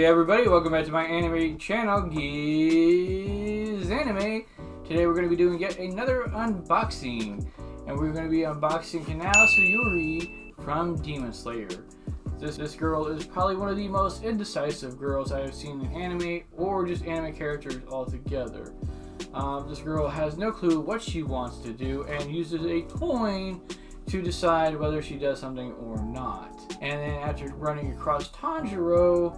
everybody, welcome back to my anime channel, Gizanime. Today we're going to be doing yet another unboxing, and we're going to be unboxing Kanao from Demon Slayer. This girl is probably one of the most indecisive girls I have seen in anime, or just anime characters altogether. This girl has no clue what she wants to do, and uses a coin to decide whether she does something or not. And then after running across Tanjiro,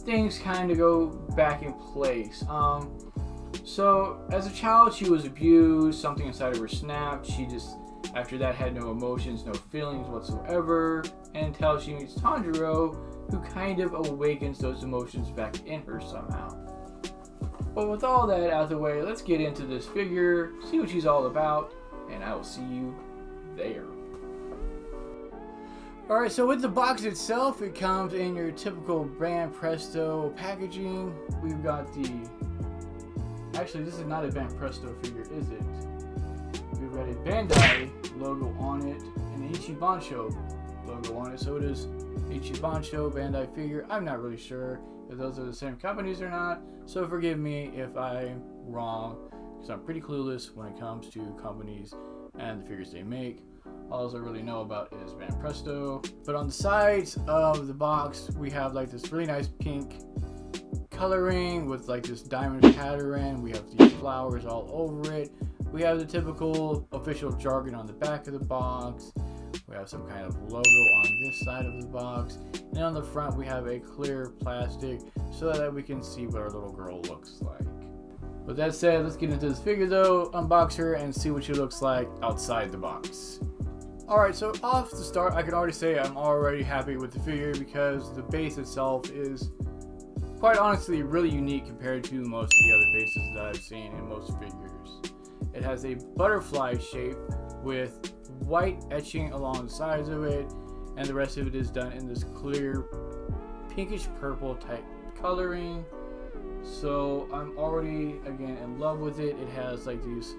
things kind of go back in place. So as a child she was abused, something inside of her snapped, she just after that had no emotions, no feelings whatsoever, until she meets Tanjiro, who kind of awakens those emotions back in her somehow. But with all that out of the way, let's get into this figure, see what she's all about, and I will see you there. Alright, so with the box itself, it comes in your typical brand Presto packaging. We've got the... Actually, this is not a Band Presto figure, is it? We've got a Bandai logo on it, and an Ichibansho logo on it. So it is Ichibansho Bandai figure. I'm not really sure if those are the same companies or not, so forgive me if I'm wrong, because I'm pretty clueless when it comes to companies and the figures they make. All I really know about is Band Presto. But on the sides of the box, we have like this really nice pink coloring with like this diamond pattern. We have these flowers all over it. We have the typical official jargon on the back of the box. We have some kind of logo on this side of the box. And on the front, we have a clear plastic so that we can see what our little girl looks like. With that said, let's get into this figure though, unbox her, and see what she looks like outside the box. Alright, so off the start, I can already say I'm already happy with the figure because the base itself is quite honestly really unique compared to most of the other bases that I've seen in most figures. It has a butterfly shape with white etching along the sides of it, and the rest of it is done in this clear pinkish purple type coloring. So I'm already again in love with it. It has like these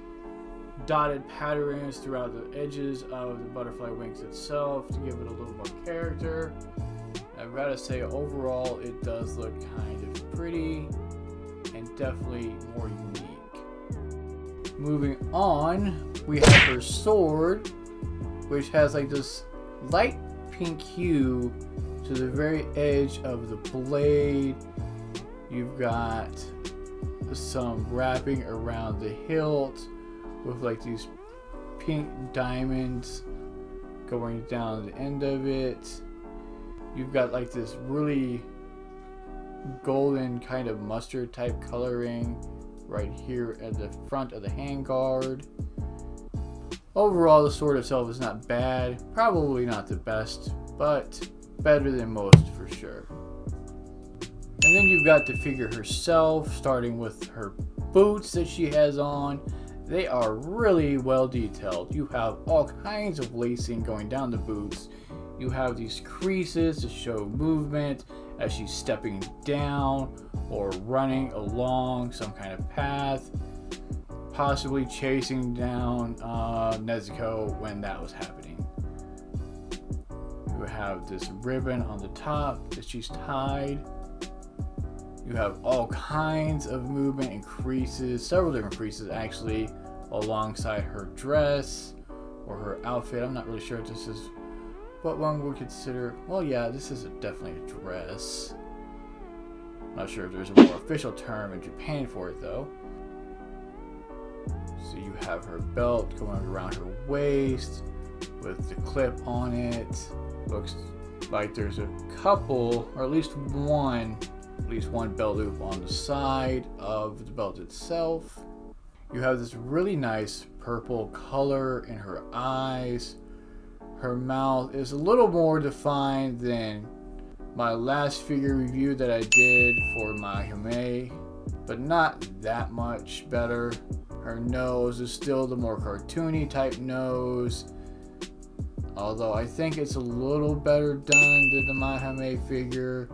dotted patterns throughout the edges of the butterfly wings itself to give it a little more character. I've got to say overall it does look kind of pretty and definitely more unique. Moving on, we have her sword, which has like this light pink hue to the very edge of the blade. You've got some wrapping around the hilt with like these pink diamonds going down the end of it. You've got like this really golden kind of mustard type coloring right here at the front of the handguard. Overall, the sword itself is not bad, probably not the best, but better than most for sure. And then you've got the figure herself, starting with her boots that she has on. They are really well detailed. You have all kinds of lacing going down the boots. You have these creases to show movement as she's stepping down or running along some kind of path, possibly chasing down Nezuko when that was happening. You have this ribbon on the top that she's tied. You have all kinds of movement and creases, several different creases actually, alongside her dress or her outfit. I'm not really sure if this is what one would consider. Well, yeah, this is definitely a dress. I'm not sure if there's a more official term in Japan for it though. So you have her belt going around her waist with the clip on it. Looks like there's a couple, or at least one belt loop on the side of the belt itself. You have this really nice purple color in her eyes. Her mouth is a little more defined than my last figure review that I did for my Hime, but not that much better. Her nose is still the more cartoony type nose, although I think it's a little better done than the Mahame figure.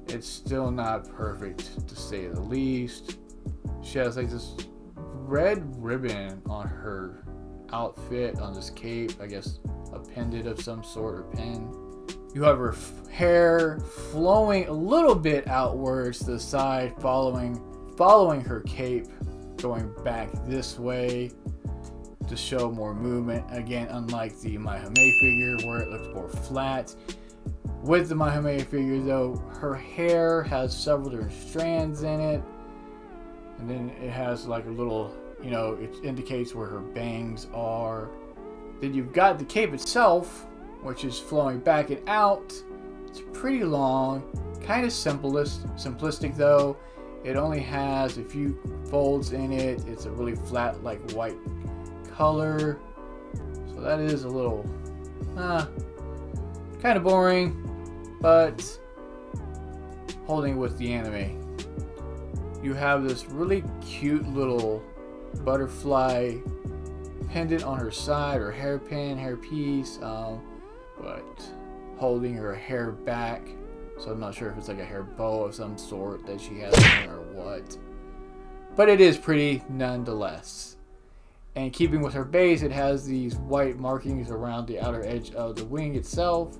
It's still not perfect to say the least. She has like this red ribbon on her outfit, on this cape, I guess a pendant of some sort or pin. You have her hair flowing a little bit outwards to the side, following her cape, going back this way to show more movement. Again, unlike the Mahime figure where it looks more flat. With the Mahime figure though, her hair has several different strands in it. And then it has like a little, you know, it indicates where her bangs are. Then you've got the cape itself, which is flowing back and out. It's pretty long, kind of simplistic though. It only has a few folds in it. It's a really flat, like white color. So that is a little, kind of boring, but holding with the anime. You have this really cute little butterfly pendant on her side, or hairpiece, but holding her hair back. So I'm not sure if it's like a hair bow of some sort that she has on or what. But it is pretty nonetheless. And keeping with her base, it has these white markings around the outer edge of the wing itself.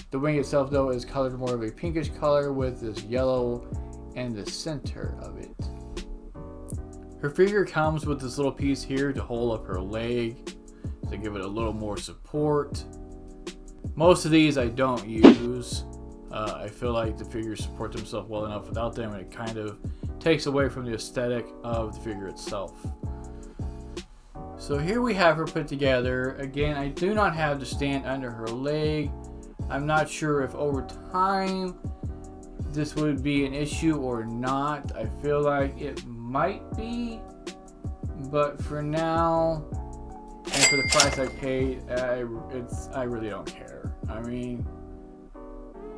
The wing itself though is colored more of a pinkish color with this yellow in the center of it. Her figure comes with this little piece here to hold up her leg to give it a little more support. Most of these I don't use. I feel like the figures support themselves well enough without them, and it kind of takes away from the aesthetic of the figure itself. So here we have her put together. Again, I do not have the stand under her leg. I'm not sure if over time this would be an issue or not. I feel like it might be, but for now, and for the price I paid, I really don't care. I mean,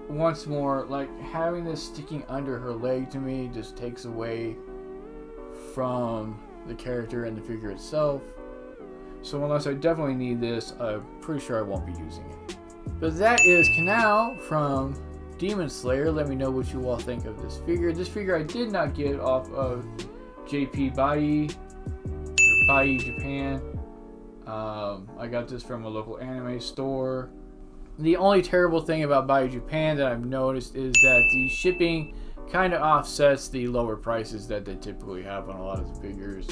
once more, like having this sticking under her leg to me just takes away from the character and the figure itself. So unless I definitely need this, I'm pretty sure I won't be using it. But that is Kanao from Demon Slayer. Let me know what you all think of this figure. This figure I did not get off of JP Bai, or Bai Japan. I got this from a local anime store. The only terrible thing about Bai Japan that I've noticed is that the shipping kind of offsets the lower prices that they typically have on a lot of the figures.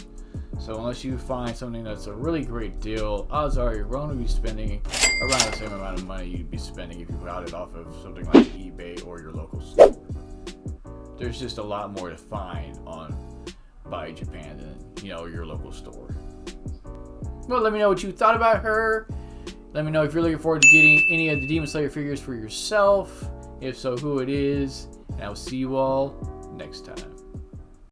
So unless you find something that's a really great deal, odds are you're going to be spending around the same amount of money you'd be spending if you got it off of something like eBay or your local store. There's just a lot more to find on Bai Japan than, you know, your local store. Well, let me know what you thought about her. Let me know if you're looking forward to getting any of the Demon Slayer figures for yourself. If so, who it is. And I'll see you all next time.